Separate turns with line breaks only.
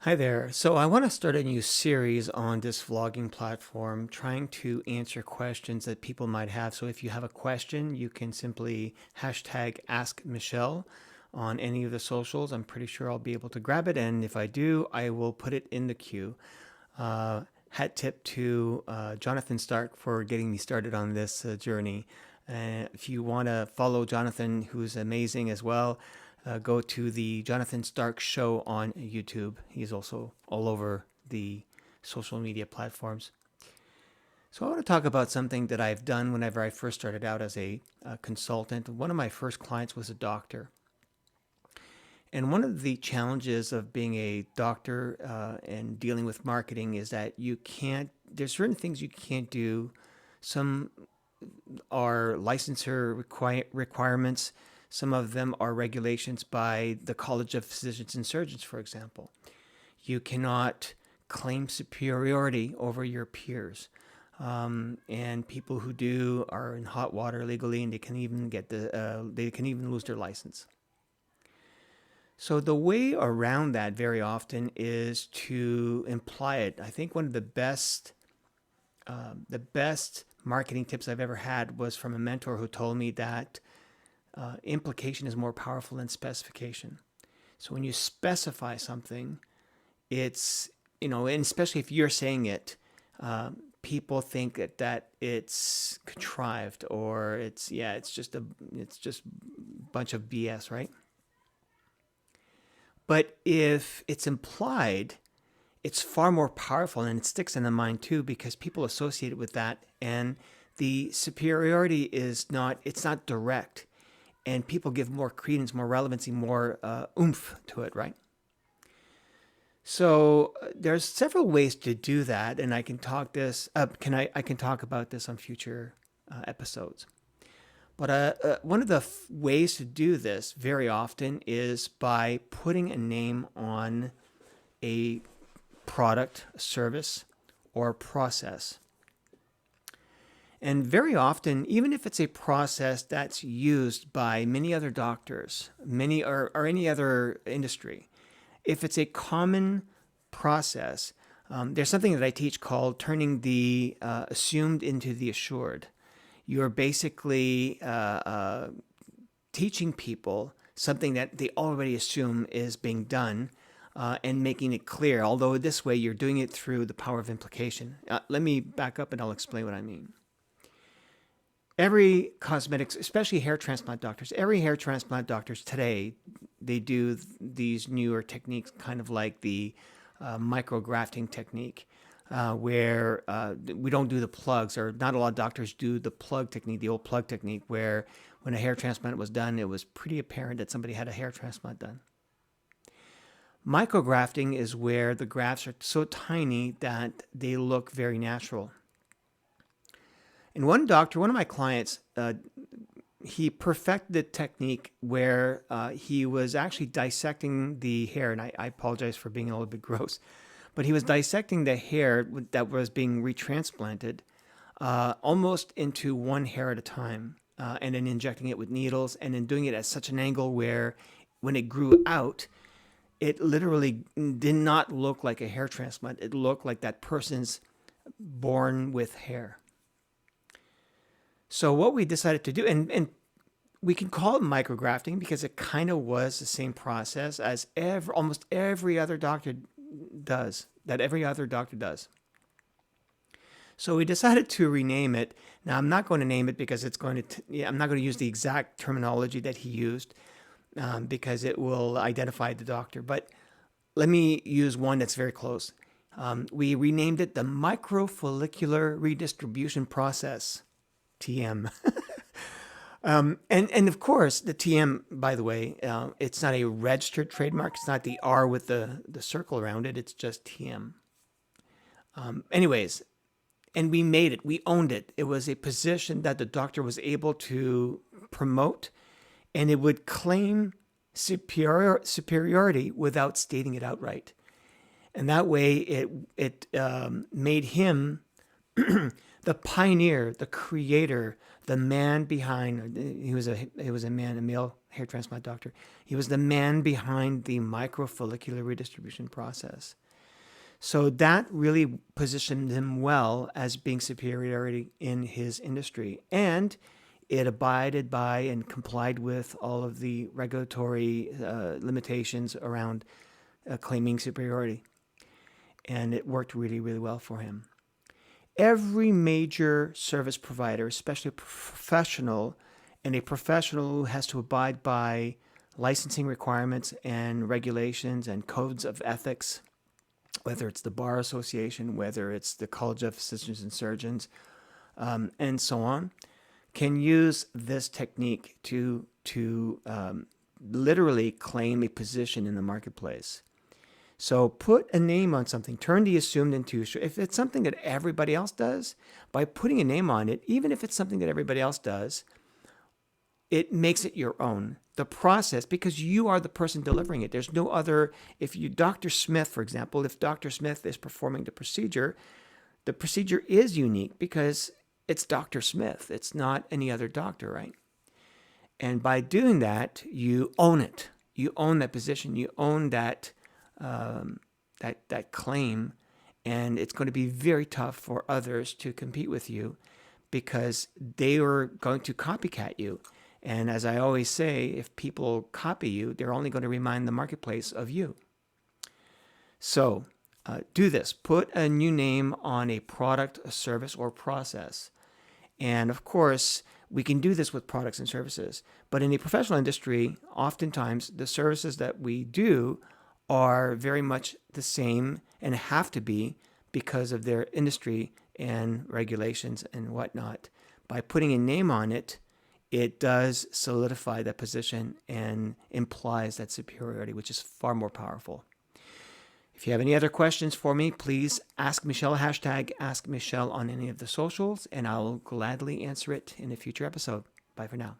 Hi there. So I want to start a new series on this vlogging platform, trying to answer questions that people might have. So if you have a question, you can simply hashtag Ask Michel on any of the socials. I'm pretty sure I'll be able to grab it. And if I do, I will put it in the queue. Hat tip to Jonathan Stark for getting me started on this journey. If you want to follow Jonathan, who's amazing as well, go to the Jonathan Stark Show on YouTube. He's also all over the social media platforms. So I want to talk about something that I've done whenever I first started out as a consultant. One of my first clients was a doctor. And one of the challenges of being a doctor and dealing with marketing is that there's certain things you can't do. Some are licensure requirements. Some of them are regulations by the College of Physicians and Surgeons, for example. You cannot claim superiority over your peers. And people who do are in hot water legally, and they can even lose their license. So the way around that very often is to imply it. I think one of the best marketing tips I've ever had was from a mentor who told me that implication is more powerful than specification. So when you specify something, it's, and especially if you're saying it, people think that it's contrived or it's just a bunch of BS, right? But if it's implied, it's far more powerful and it sticks in the mind too because people associate it with that. And the superiority it's not direct. And people give more credence, more relevancy, more oomph to it, right? So there's several ways to do that, and I can talk this. I can talk about this on future episodes. But one of the ways to do this very often is by putting a name on a product, service, or process. And very often, even if it's a process that's used by many other doctors, or any other industry, if it's a common process, there's something that I teach called turning the assumed into the assured. You're basically teaching people something that they already assume is being done and making it clear, although this way you're doing it through the power of implication. Let me back up and I'll explain what I mean. Every cosmetics, especially hair transplant doctors, today, they do these newer techniques, kind of like the micrografting technique, where we don't do the plugs, or not a lot of doctors do the plug technique, the old plug technique, where when a hair transplant was done, it was pretty apparent that somebody had a hair transplant done. Micrografting is where the grafts are so tiny that they look very natural. And one of my clients, he perfected the technique where he was actually dissecting the hair, and I apologize for being a little bit gross, but he was dissecting the hair that was being retransplanted almost into one hair at a time, and then injecting it with needles, and then doing it at such an angle where when it grew out, it literally did not look like a hair transplant. It looked like that person's born with hair. So what we decided to do, and we can call it micrografting because it kind of was the same process as almost every other doctor does, So we decided to rename it. Now I'm not going to name it because I'm not going to use the exact terminology that he used because it will identify the doctor. But let me use one that's very close. We renamed it the microfollicular redistribution process. TM. And of course, the TM, by the way, it's not a registered trademark. It's not the R with the circle around it. It's just TM. Anyways, and we made it. We owned it. It was a position that the doctor was able to promote, and it would claim superiority without stating it outright. And that way, it made him the pioneer, the creator, the man behind. He was a male hair transplant doctor. He was the man behind the microfollicular redistribution process. So that really positioned him well as being superiority in his industry. And it abided by and complied with all of the regulatory limitations around claiming superiority. And it worked really, really well for him. Every major service provider, especially a professional, and a professional who has to abide by licensing requirements and regulations and codes of ethics, whether it's the Bar Association, whether it's the College of Physicians and Surgeons, and so on, can use this technique to literally claim a position in the marketplace. So put a name on something, turn the assumed into sure. If it's something that everybody else does, by putting a name on it, even if it's something that everybody else does, it makes it your own. The process, because you are the person delivering it. There's no other, if you, Dr. Smith, for example, if Dr. Smith is performing the procedure is unique because it's Dr. Smith. It's not any other doctor, right? And by doing that, you own it. You own that position. You own that claim, and it's going to be very tough for others to compete with you because they are going to copycat you. And as I always say, if people copy you, they're only going to remind the marketplace of you. So do this. Put a new name on a product, a service, or process. And of course, we can do this with products and services. But in the professional industry, oftentimes the services that we do are very much the same and have to be because of their industry and regulations and whatnot. By putting a name on it, it does solidify that position and implies that superiority, which is far more powerful. If you have any other questions for me, please ask Michel, hashtag Ask Michel on any of the socials, and I'll gladly answer it in a future episode. Bye for now.